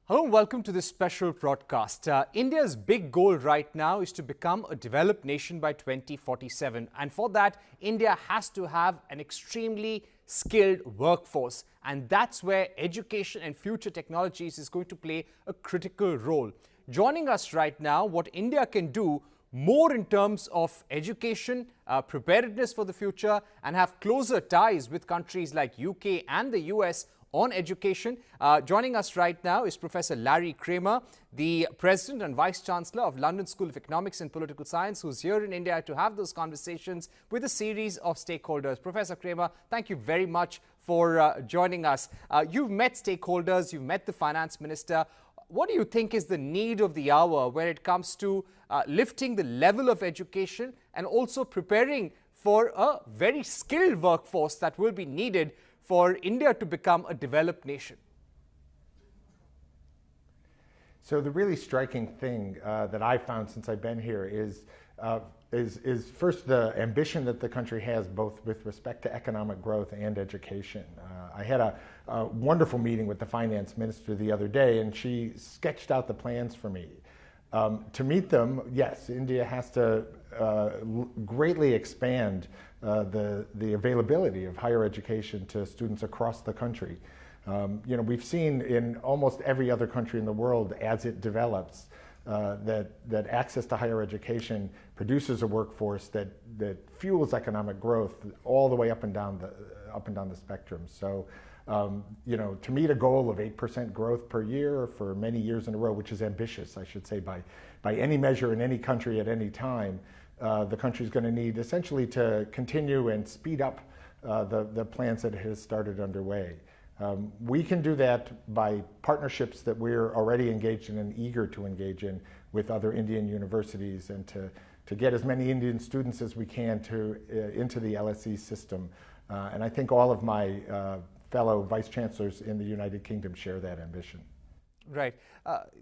Hello and welcome to this special broadcast. India's big goal right now is to become a developed nation by 2047. And for that, India has to have an extremely skilled workforce. And that's where education and future technologies is going to play a critical role. Joining us right now, what India can do more in terms of education, preparedness for the future, and have closer ties with countries like UK and the US on education. Joining us right now is Professor Larry Kramer, the President and Vice Chancellor of London School of Economics and Political Science, who's here in India to have those conversations with a series of stakeholders. Professor Kramer, thank you very much for joining us. You've met stakeholders, you've met the Finance Minister. What do you think is the need of the hour when it comes to lifting the level of education and also preparing for a very skilled workforce that will be needed for India to become a developed nation? So the really striking thing that I've found since I've been here is first the ambition that the country has both with respect to economic growth and education. I had a wonderful meeting with the Finance Minister the other day, and she sketched out the plans for me. To meet them, yes, India has to greatly expand the availability of higher education to students across the country. We've seen in almost every other country in the world, as it develops, that access to higher education produces a workforce that fuels economic growth all the way up and down the spectrum. So, to meet a goal of 8% growth per year for many years in a row, which is ambitious, I should say, by any measure in any country at any time, the country is going to need essentially to continue and speed up the plans that it has started underway. We can do that by partnerships that we're already engaged in and eager to engage in with other Indian universities, and to get as many Indian students as we can into the LSE system. And I think all of my fellow vice chancellors in the United Kingdom share that ambition. Right.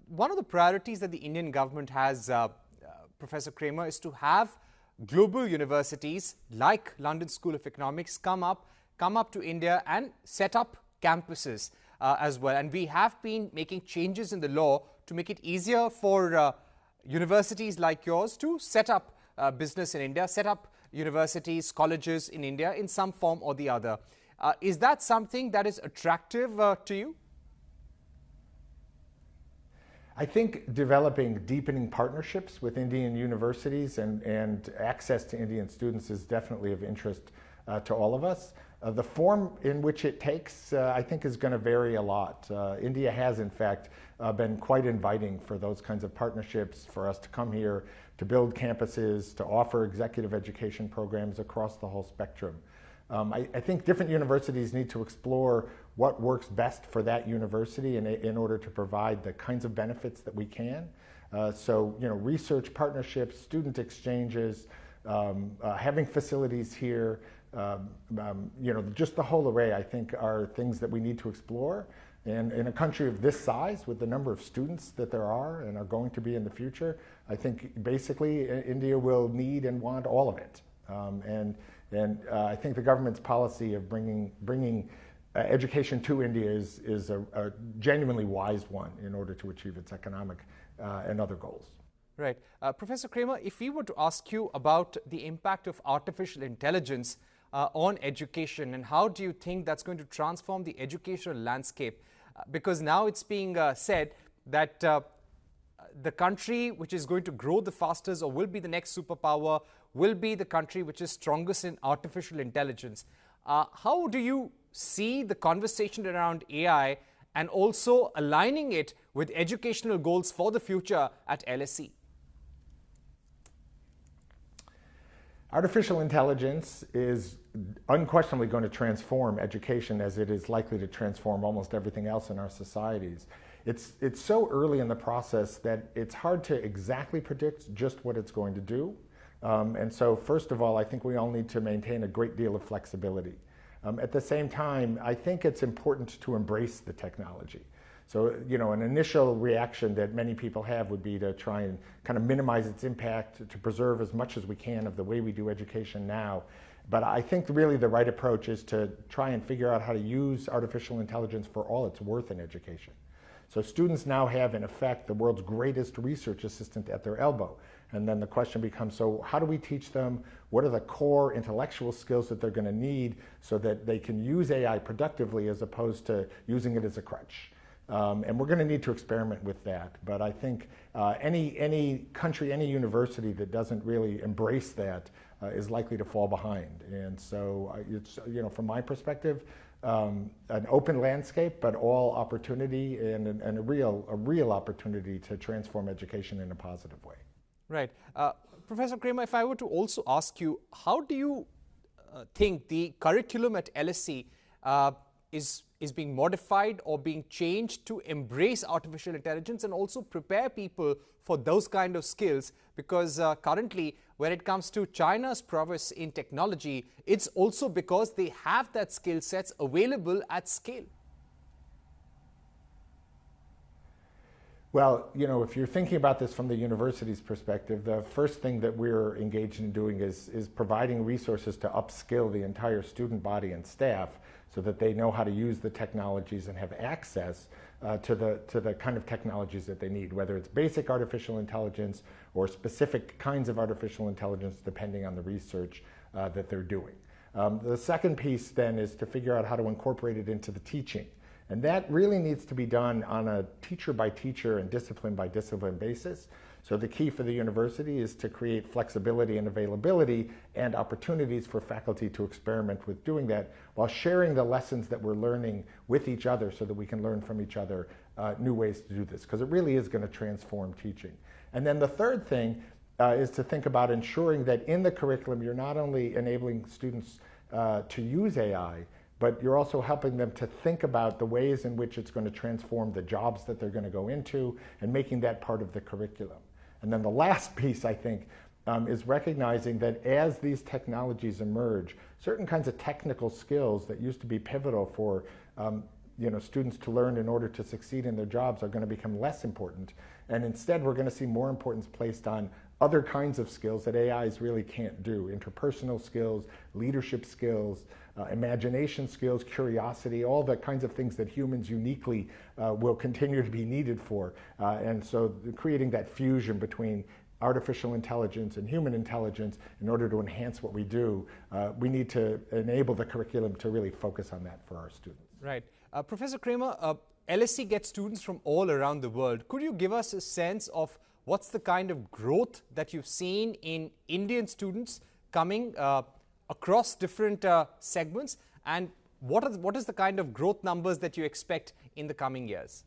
One of the priorities that the Indian government has, Professor Kramer, is to have global universities like London School of Economics come up to India and set up campuses as well. And we have been making changes in the law to make it easier for universities like yours to set up business in India, set up universities, colleges in India in some form or the other. Is that something that is attractive to you? I think deepening partnerships with Indian universities and access to Indian students is definitely of interest to all of us. The form in which it takes, I think, is going to vary a lot. India has, in fact, been quite inviting for those kinds of partnerships, for us to come here, to build campuses, to offer executive education programs across the whole spectrum. I think different universities need to explore what works best for that university in order to provide the kinds of benefits that we can. Research partnerships, student exchanges, having facilities here, just the whole array, I think, are things that we need to explore. And in a country of this size, with the number of students that there are and are going to be in the future, I think basically India will need and want all of it. I think the government's policy of bringing education to India is a genuinely wise one in order to achieve its economic and other goals. Right. Professor Kramer, if we were to ask you about the impact of artificial intelligence on education, and how do you think that's going to transform the educational landscape? Because now it's being said that the country which is going to grow the fastest or will be the next superpower will be the country which is strongest in artificial intelligence. How do you see the conversation around AI and also aligning it with educational goals for the future at LSE? Artificial intelligence is unquestionably going to transform education, as it is likely to transform almost everything else in our societies. It's so early in the process that it's hard to exactly predict just what it's going to do. And so first of all, I think we all need to maintain a great deal of flexibility. At the same time, I think it's important to embrace the technology. So, an initial reaction that many people have would be to try and kind of minimize its impact, to preserve as much as we can of the way we do education now. But I think really the right approach is to try and figure out how to use artificial intelligence for all it's worth in education. So students now have, in effect, the world's greatest research assistant at their elbow. And then the question becomes, so how do we teach them? What are the core intellectual skills that they're going to need so that they can use AI productively as opposed to using it as a crutch? And we're going to need to experiment with that. But I think any country, any university that doesn't really embrace that is likely to fall behind. And so, it's, from my perspective, an open landscape, but all opportunity and a real opportunity to transform education in a positive way. Right. Professor Kramer, if I were to also ask you, how do you think the curriculum at LSE is being modified or being changed to embrace artificial intelligence and also prepare people for those kind of skills? Because currently, when it comes to China's prowess in technology, it's also because they have that skill sets available at scale. Well, if you're thinking about this from the university's perspective, the first thing that we're engaged in doing is providing resources to upskill the entire student body and staff so that they know how to use the technologies and have access to the kind of technologies that they need, whether it's basic artificial intelligence or specific kinds of artificial intelligence, depending on the research that they're doing. The second piece then is to figure out how to incorporate it into the teaching. And that really needs to be done on a teacher-by-teacher and discipline-by-discipline basis. So the key for the university is to create flexibility and availability and opportunities for faculty to experiment with doing that while sharing the lessons that we're learning with each other so that we can learn from each other new ways to do this, because it really is going to transform teaching. And then the third thing is to think about ensuring that in the curriculum you're not only enabling students to use AI, but you're also helping them to think about the ways in which it's going to transform the jobs that they're going to go into and making that part of the curriculum. And then the last piece, I think, is recognizing that as these technologies emerge, certain kinds of technical skills that used to be pivotal for students to learn in order to succeed in their jobs are going to become less important. And instead, we're going to see more importance placed on other kinds of skills that AIs really can't do: interpersonal skills, leadership skills, imagination skills, curiosity, all the kinds of things that humans uniquely will continue to be needed for. And so creating that fusion between artificial intelligence and human intelligence in order to enhance what we do, we need to enable the curriculum to really focus on that for our students. Right. Professor Kramer, LSE gets students from all around the world. Could you give us a sense of what's the kind of growth that you've seen in Indian students coming across different segments, and what is the kind of growth numbers that you expect in the coming years?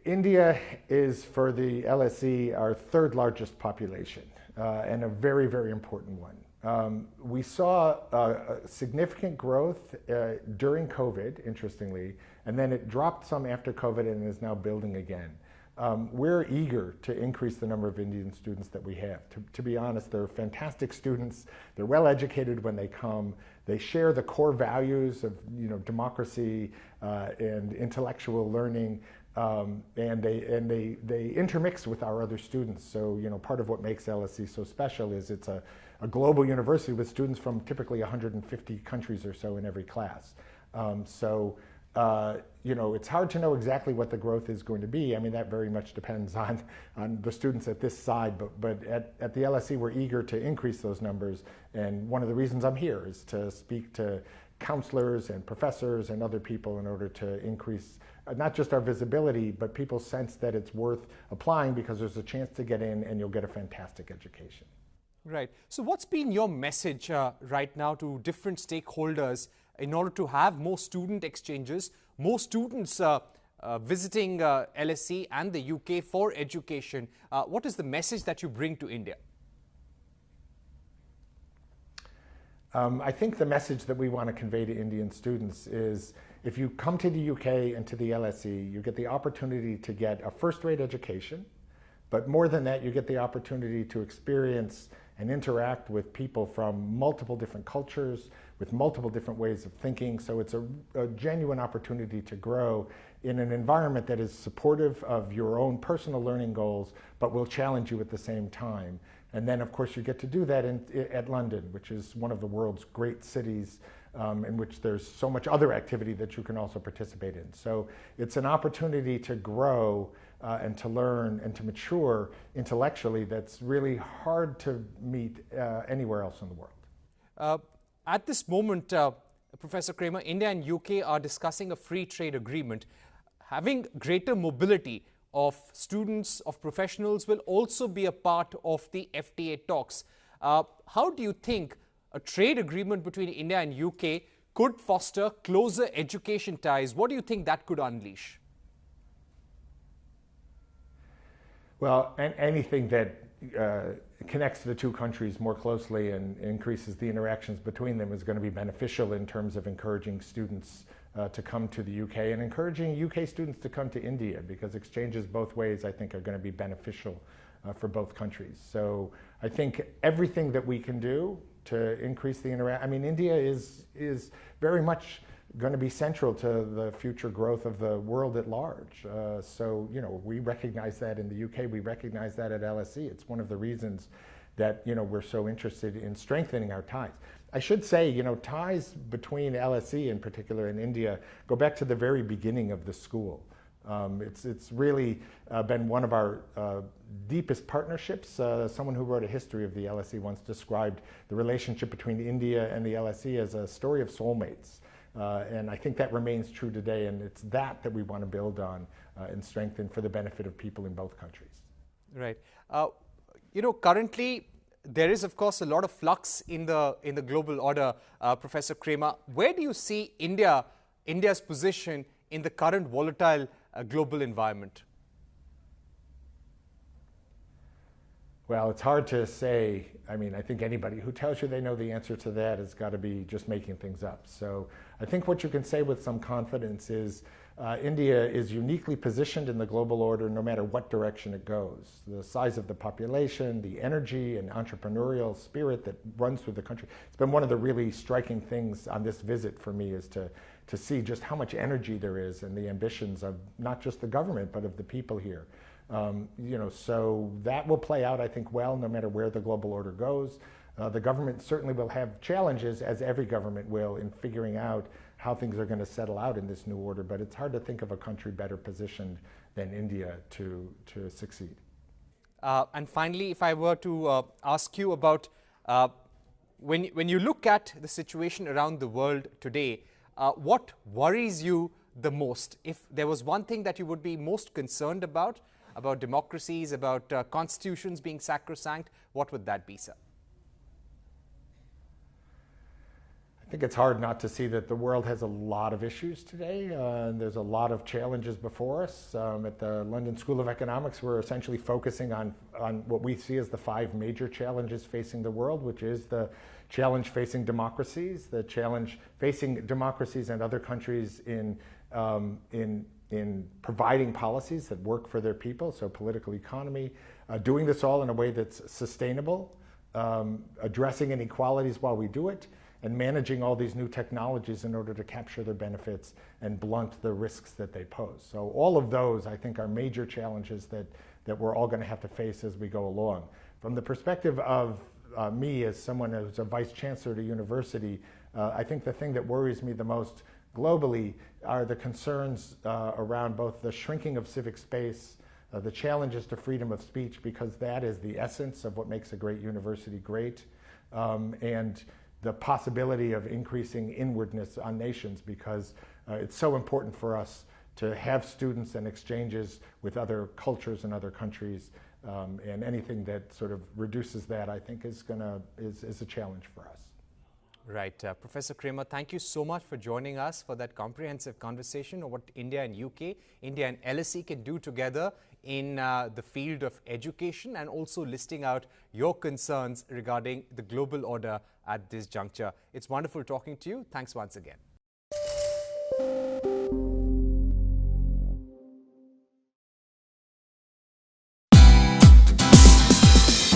India is, for the LSE, our third largest population and a very, very important one. We saw significant growth during COVID, interestingly, and then it dropped some after COVID and is now building again. We're eager to increase the number of Indian students that we have. To be honest, they're fantastic students. They're well educated when they come. They share the core values of democracy and intellectual learning, and they intermix with our other students. So part of what makes LSE so special is it's a global university with students from typically 150 countries or so in every class. It's hard to know exactly what the growth is going to be. I mean, that very much depends on the students at this side, but at the LSE, we're eager to increase those numbers. And one of the reasons I'm here is to speak to counselors and professors and other people in order to increase not just our visibility, but people's sense that it's worth applying because there's a chance to get in and you'll get a fantastic education. Right. So what's been your message right now to different stakeholders in order to have more student exchanges, more students visiting LSE and the UK for education? What is the message that you bring to India? I think the message that we want to convey to Indian students is if you come to the UK and to the LSE, you get the opportunity to get a first-rate education, but more than that, you get the opportunity to experience and interact with people from multiple different cultures, with multiple different ways of thinking. So it's a genuine opportunity to grow in an environment that is supportive of your own personal learning goals, but will challenge you at the same time. And then, of course, you get to do that at London, which is one of the world's great cities in which there's so much other activity that you can also participate in. So it's an opportunity to grow and to learn and to mature intellectually that's really hard to meet anywhere else in the world. At this moment, Professor Kramer, India and UK are discussing a free trade agreement. Having greater mobility of students, of professionals will also be a part of the FTA talks. How do you think a trade agreement between India and UK could foster closer education ties? What do you think that could unleash? Well, anything that connects the two countries more closely and increases the interactions between them is going to be beneficial in terms of encouraging students to come to the UK and encouraging UK students to come to India, because exchanges both ways, I think, are going to be beneficial for both countries. So I think everything that we can do to increase the interaction, I mean, India is very much going to be central to the future growth of the world at large. So, you know, we recognize that in the UK, we recognize that at LSE. It's one of the reasons that, you know, we're so interested in strengthening our ties. I should say, you know, ties between LSE in particular and India go back to the very beginning of the school. It's really been one of our deepest partnerships. Someone who wrote a history of the LSE once described the relationship between India and the LSE as a story of soulmates. And I think that remains true today, and it's that we want to build on and strengthen for the benefit of people in both countries. Right. You know, currently there is, of course, a lot of flux in the global order, Professor Kramer. Where do you see India's position in the current volatile global environment? Well, it's hard to say. I mean, I think anybody who tells you they know the answer to that has got to be just making things up. So I think what you can say with some confidence is India is uniquely positioned in the global order no matter what direction it goes. The size of the population, the energy and entrepreneurial spirit that runs through the country. It's been one of the really striking things on this visit for me, is to see just how much energy there is and the ambitions of not just the government but of the people here. You know, so that will play out, I think, well, no matter where the global order goes. The government certainly will have challenges, as every government will, in figuring out how things are going to settle out in this new order, but it's hard to think of a country better positioned than India to succeed. And finally, if I were to ask you about when you look at the situation around the world today, what worries you the most? If there was one thing that you would be most concerned about democracies, about constitutions being sacrosanct, what would that be, sir? I think it's hard not to see that the world has a lot of issues today. There's a lot of challenges before us. At the London School of Economics, we're essentially focusing on what we see as the 5 major challenges facing the world, which is the challenge facing democracies, the challenge facing democracies and other countries in providing policies that work for their people, so political economy, doing this all in a way that's sustainable, addressing inequalities while we do it, and managing all these new technologies in order to capture their benefits and blunt the risks that they pose. So all of those, I think, are major challenges that we're all going to have to face as we go along. From the perspective of me as someone who's a Vice Chancellor at a university, I think the thing that worries me the most globally are the concerns around both the shrinking of civic space, the challenges to freedom of speech, because that is the essence of what makes a great university great, and the possibility of increasing inwardness on nations, because it's so important for us to have students and exchanges with other cultures and other countries, and anything that sort of reduces that, I think, is a challenge for us. Right. Professor Kramer, thank you so much for joining us for that comprehensive conversation on what India and UK, India and LSE can do together in the field of education, and also listing out your concerns regarding the global order at this juncture. It's wonderful talking to you. Thanks once again.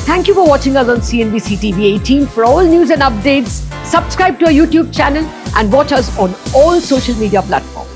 Thank you for watching us on CNBC TV18. For all news and updates, subscribe to our YouTube channel and watch us on all social media platforms.